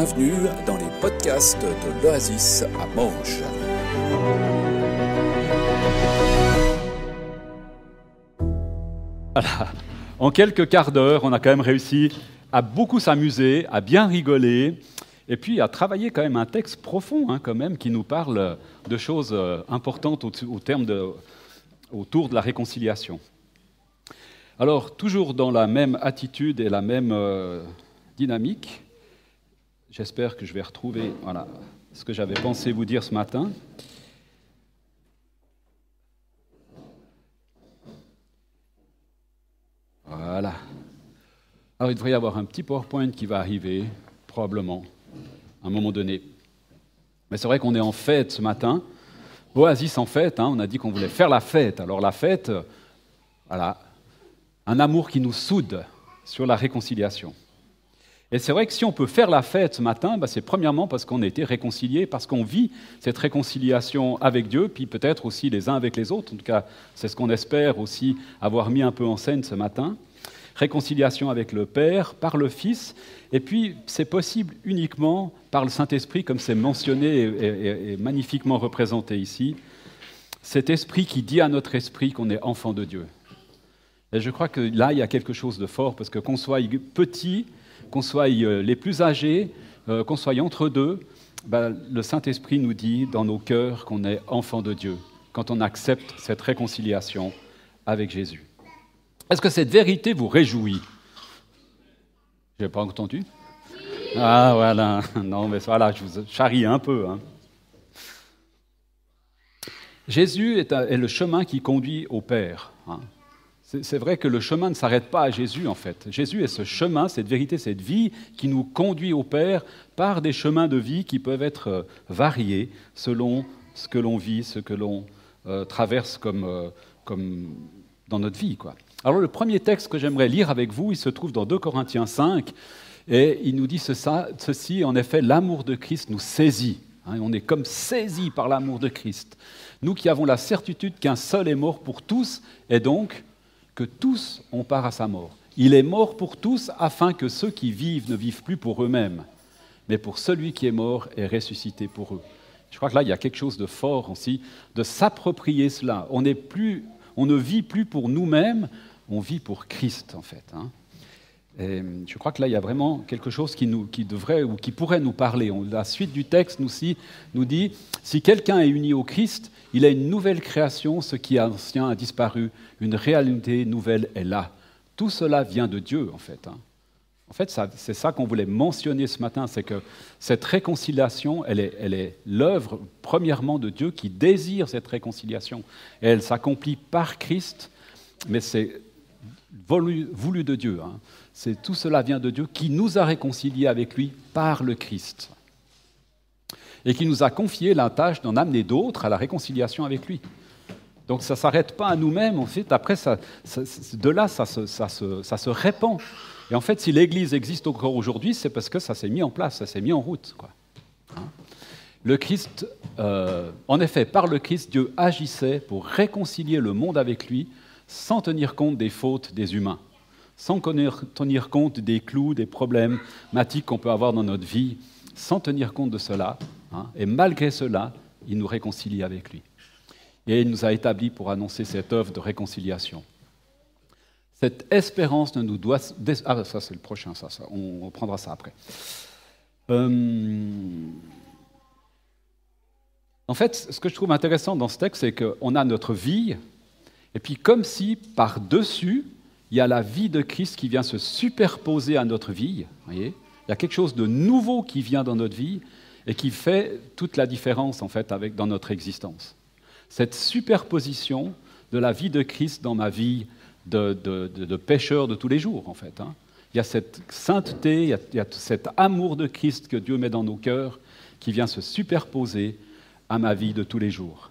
Bienvenue dans les podcasts de l'Oasis à Morges. Voilà. En quelques quarts d'heure, on a quand même réussi à beaucoup s'amuser, à bien rigoler, et puis à travailler quand même un texte profond, quand même, qui nous parle de choses importantes autour de la réconciliation. Alors, toujours dans la même attitude et la même dynamique, j'espère que je vais retrouver ce que j'avais pensé vous dire ce matin. Voilà. Alors, il devrait y avoir un petit PowerPoint qui va arriver, probablement, à un moment donné. Mais c'est vrai qu'on est en fête ce matin. Oasis en fête, on a dit qu'on voulait faire la fête. Alors la fête, voilà, un amour qui nous soude sur la réconciliation. Et c'est vrai que si on peut faire la fête ce matin, c'est premièrement parce qu'on a été réconciliés, parce qu'on vit cette réconciliation avec Dieu, puis peut-être aussi les uns avec les autres. En tout cas, c'est ce qu'on espère aussi avoir mis un peu en scène ce matin. Réconciliation avec le Père, par le Fils, et puis c'est possible uniquement par le Saint-Esprit, comme c'est mentionné et magnifiquement représenté ici, cet esprit qui dit à notre esprit qu'on est enfant de Dieu. Et je crois que là, il y a quelque chose de fort, parce que qu'on soit petit, qu'on soit les plus âgés, qu'on soit entre deux, le Saint-Esprit nous dit dans nos cœurs qu'on est enfant de Dieu, quand on accepte cette réconciliation avec Jésus. Est-ce que cette vérité vous réjouit ? Je n'ai pas entendu ? Ah voilà, non mais voilà, je vous charrie un peu. Jésus est le chemin qui conduit au Père. C'est vrai que le chemin ne s'arrête pas à Jésus en fait. Jésus est ce chemin, cette vérité, cette vie qui nous conduit au Père par des chemins de vie qui peuvent être variés selon ce que l'on vit, ce que l'on traverse comme dans notre vie, quoi. Alors le premier texte que j'aimerais lire avec vous, il se trouve dans 2 Corinthiens 5, et il nous dit ceci, en effet, l'amour de Christ nous saisit. On est comme saisis par l'amour de Christ. Nous qui avons la certitude qu'un seul est mort pour tous, et donc que tous ont part à sa mort. Il est mort pour tous, afin que ceux qui vivent ne vivent plus pour eux-mêmes, mais pour celui qui est mort et ressuscité pour eux. Je crois que là, il y a quelque chose de fort aussi, de s'approprier cela. On ne vit plus pour nous-mêmes, on vit pour Christ, en fait. Et je crois que là, il y a vraiment quelque chose qui devrait ou qui pourrait nous parler. La suite du texte nous dit « Si quelqu'un est uni au Christ, il a une nouvelle création, ce qui est ancien a disparu, une réalité nouvelle est là. » Tout cela vient de Dieu, en fait. En fait, c'est ça qu'on voulait mentionner ce matin, c'est que cette réconciliation, elle est l'œuvre, premièrement, de Dieu qui désire cette réconciliation. Et elle s'accomplit par Christ, mais c'est voulu de Dieu. Tout cela vient de Dieu qui nous a réconciliés avec lui par le Christ et qui nous a confié la tâche d'en amener d'autres à la réconciliation avec lui. Donc ça ne s'arrête pas à nous-mêmes, en fait. Après, de là, ça se répand. Et en fait, si l'Église existe encore aujourd'hui, c'est parce que ça s'est mis en place, ça s'est mis en route, quoi. Le Christ, en effet, par le Christ, Dieu agissait pour réconcilier le monde avec lui, sans tenir compte des fautes des humains, sans tenir compte des clous, des problématiques qu'on peut avoir dans notre vie, sans tenir compte de cela, et malgré cela, il nous réconcilie avec lui. Et il nous a établis pour annoncer cette œuvre de réconciliation. Cette espérance ne nous doit... Ah, ça c'est le prochain, on prendra ça après. En fait, ce que je trouve intéressant dans ce texte, c'est qu'on a notre vie, et puis comme si, par-dessus, il y a la vie de Christ qui vient se superposer à notre vie. Voyez, il y a quelque chose de nouveau qui vient dans notre vie et qui fait toute la différence, en fait, dans notre existence. Cette superposition de la vie de Christ dans ma vie de pécheur de tous les jours, en fait. Il y a cette sainteté, il y a cet amour de Christ que Dieu met dans nos cœurs qui vient se superposer à ma vie de tous les jours.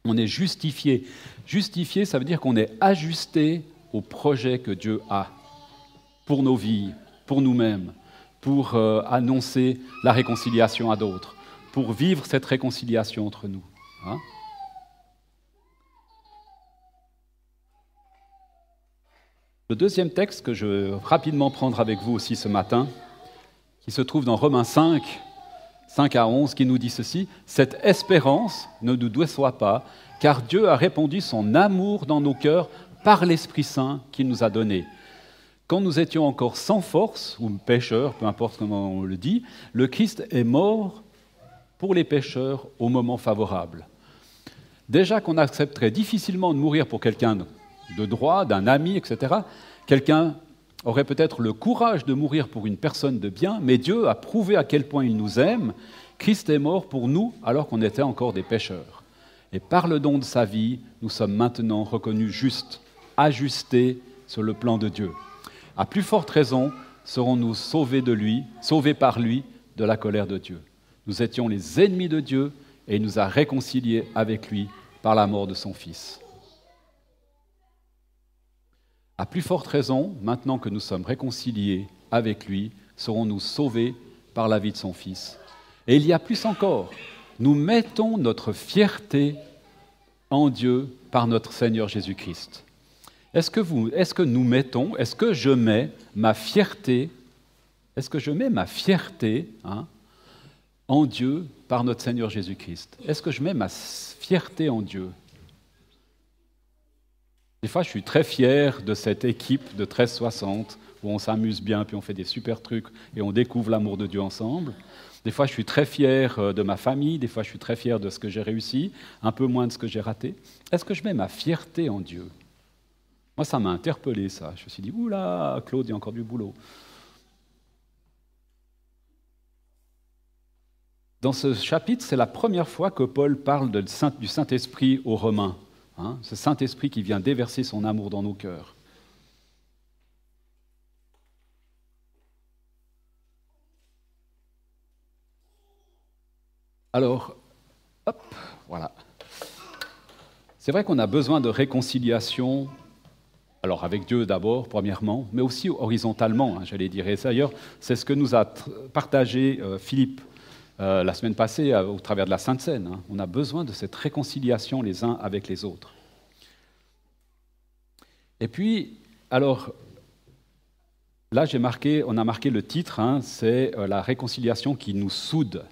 On est justifié. Justifié, ça veut dire qu'on est ajusté au projet que Dieu a pour nos vies, pour nous-mêmes, pour annoncer la réconciliation à d'autres, pour vivre cette réconciliation entre nous. Le deuxième texte que je veux rapidement prendre avec vous aussi ce matin, qui se trouve dans Romains 5, 5 à 11, qui nous dit ceci: « Cette espérance ne nous déçoit pas, car Dieu a répandu son amour dans nos cœurs par l'Esprit Saint qu'il nous a donné. Quand nous étions encore sans force, ou pécheurs, peu importe comment on le dit, le Christ est mort pour les pécheurs au moment favorable. » Déjà qu'on accepterait difficilement de mourir pour quelqu'un de droit, d'un ami, etc., quelqu'un aurait peut-être le courage de mourir pour une personne de bien, mais Dieu a prouvé à quel point il nous aime. Christ est mort pour nous alors qu'on était encore des pécheurs. Et par le don de sa vie, nous sommes maintenant reconnus justes, ajustés sur le plan de Dieu. À plus forte raison, serons-nous sauvés par lui de la colère de Dieu. Nous étions les ennemis de Dieu et il nous a réconciliés avec lui par la mort de son Fils. À plus forte raison, maintenant que nous sommes réconciliés avec lui, serons-nous sauvés par la vie de son Fils. Et il y a plus encore, nous mettons notre fierté en Dieu par notre Seigneur Jésus-Christ. Est-ce que je mets ma fierté en Dieu par notre Seigneur Jésus-Christ? Est-ce que je mets ma fierté en Dieu? Des fois, je suis très fier de cette équipe de 1360 où on s'amuse bien, puis on fait des super trucs et on découvre l'amour de Dieu ensemble. Des fois, je suis très fier de ma famille, des fois, je suis très fier de ce que j'ai réussi, un peu moins de ce que j'ai raté. Est-ce que je mets ma fierté en Dieu? Moi, ça m'a interpellé, ça. Je me suis dit, oula, Claude, il y a encore du boulot. Dans ce chapitre, c'est la première fois que Paul parle du Saint-Esprit aux Romains. Ce Saint-Esprit qui vient déverser son amour dans nos cœurs. Alors, hop, voilà. C'est vrai qu'on a besoin de réconciliation, alors avec Dieu d'abord, premièrement, mais aussi horizontalement, j'allais dire. Et d'ailleurs, c'est ce que nous a partagé Philippe la semaine passée au travers de la Sainte Seine. On a besoin de cette réconciliation les uns avec les autres. Et puis, alors, là, on a marqué le titre, c'est la réconciliation qui nous soude.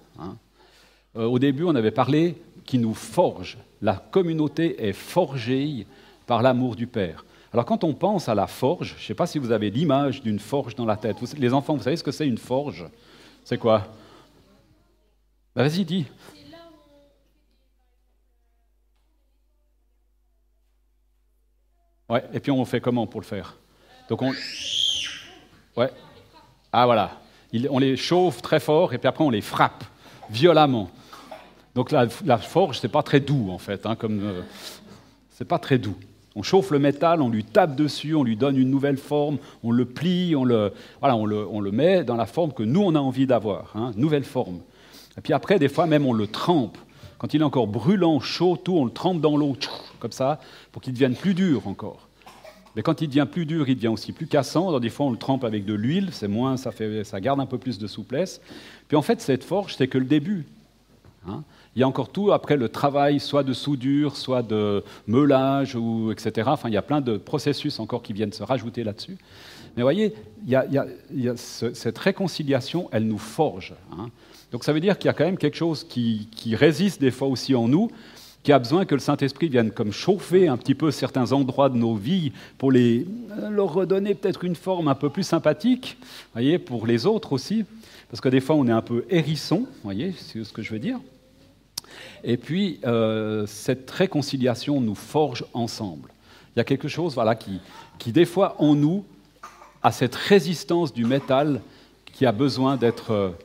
Au début, on avait parlé qui nous forge. La communauté est forgée par l'amour du Père. Alors, quand on pense à la forge, je ne sais pas si vous avez l'image d'une forge dans la tête. Les enfants, vous savez ce que c'est une forge? C'est quoi? Vas-y, dis. Ouais, et puis on fait comment pour le faire? Donc ouais. Ah voilà. On les chauffe très fort et puis après on les frappe violemment. Donc la forge, c'est pas très doux en fait, c'est pas très doux. On chauffe le métal, on lui tape dessus, on lui donne une nouvelle forme, on le plie, on le met dans la forme que nous on a envie d'avoir, nouvelle forme. Et puis après, des fois même on le trempe. Quand il est encore brûlant, chaud, tout, on le trempe dans l'eau, comme ça, pour qu'il devienne plus dur encore. Mais quand il devient plus dur, il devient aussi plus cassant. Alors, des fois, on le trempe avec de l'huile, c'est moins, ça garde un peu plus de souplesse. Puis en fait, cette forge, c'est que le début. Il y a encore tout après le travail, soit de soudure, soit de meulage, etc. Enfin, il y a plein de processus encore qui viennent se rajouter là-dessus. Mais vous voyez, il y a cette réconciliation, elle nous forge. Donc ça veut dire qu'il y a quand même quelque chose qui résiste des fois aussi en nous, qui a besoin que le Saint-Esprit vienne comme chauffer un petit peu certains endroits de nos vies pour leur redonner peut-être une forme un peu plus sympathique, voyez, pour les autres aussi, parce que des fois on est un peu hérisson, voyez, c'est ce que je veux dire. Et puis cette réconciliation nous forge ensemble. Il y a quelque chose qui des fois en nous a cette résistance du métal qui a besoin d'être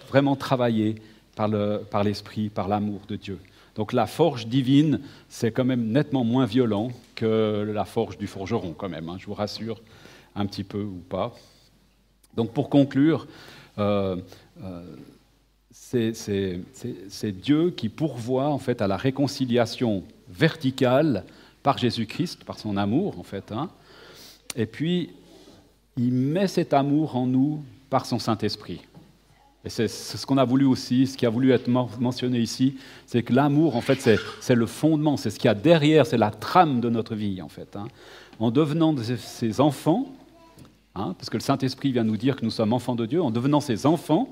vraiment travaillé par l'Esprit, par l'amour de Dieu. Donc la forge divine, c'est quand même nettement moins violent que la forge du forgeron, quand même, je vous rassure, un petit peu ou pas. Donc pour conclure, c'est Dieu qui pourvoit en fait à la réconciliation verticale par Jésus-Christ, par son amour en fait. Et puis, il met cet amour en nous par son Saint-Esprit. Et c'est ce qu'on a voulu aussi, ce qui a voulu être mentionné ici, c'est que l'amour, en fait, c'est le fondement, c'est ce qu'il y a derrière, c'est la trame de notre vie, en fait. En devenant ses enfants, parce que le Saint-Esprit vient nous dire que nous sommes enfants de Dieu. En devenant ses enfants,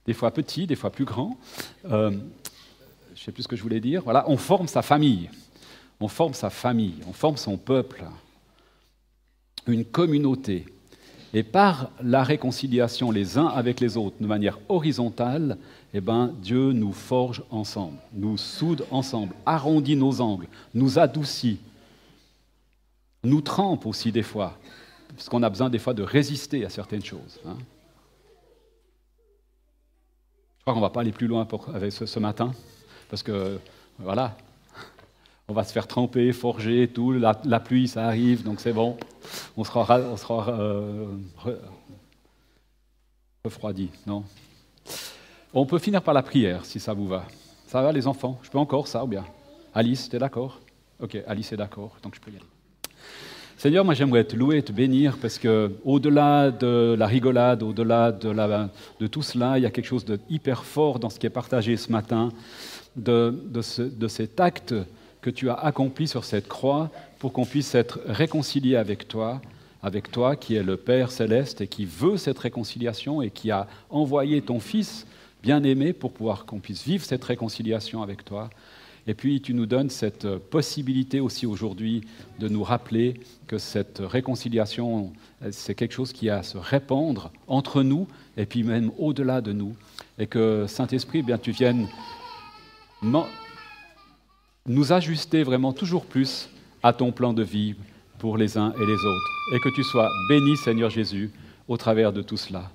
des fois petits, des fois plus grands, je ne sais plus ce que je voulais dire, voilà, on forme sa famille. On forme sa famille, on forme son peuple, une communauté. Et par la réconciliation les uns avec les autres, de manière horizontale, Dieu nous forge ensemble, nous soude ensemble, arrondit nos angles, nous adoucit, nous trempe aussi des fois, parce qu'on a besoin des fois de résister à certaines choses. Je crois qu'on ne va pas aller plus loin avec ce matin, parce que, voilà, on va se faire tremper, forger, tout, la pluie, ça arrive, donc c'est bon, on sera refroidi, non? On peut finir par la prière, si ça vous va. Ça va, les enfants? Je peux encore ça, ou bien? Alice, t'es d'accord? Ok, Alice est d'accord, donc je peux y aller. Seigneur, moi j'aimerais te louer et te bénir, parce que au-delà de la rigolade, au-delà de tout cela, il y a quelque chose de hyper fort dans ce qui est partagé ce matin, de cet acte que tu as accompli sur cette croix pour qu'on puisse être réconcilié avec toi qui est le Père céleste et qui veut cette réconciliation et qui a envoyé ton Fils bien-aimé pour pouvoir qu'on puisse vivre cette réconciliation avec toi. Et puis tu nous donnes cette possibilité aussi aujourd'hui de nous rappeler que cette réconciliation, c'est quelque chose qui a à se répandre entre nous et puis même au-delà de nous. Et que Saint-Esprit, bien tu viennes nous ajuster vraiment toujours plus à ton plan de vie pour les uns et les autres. Et que tu sois béni, Seigneur Jésus, au travers de tout cela.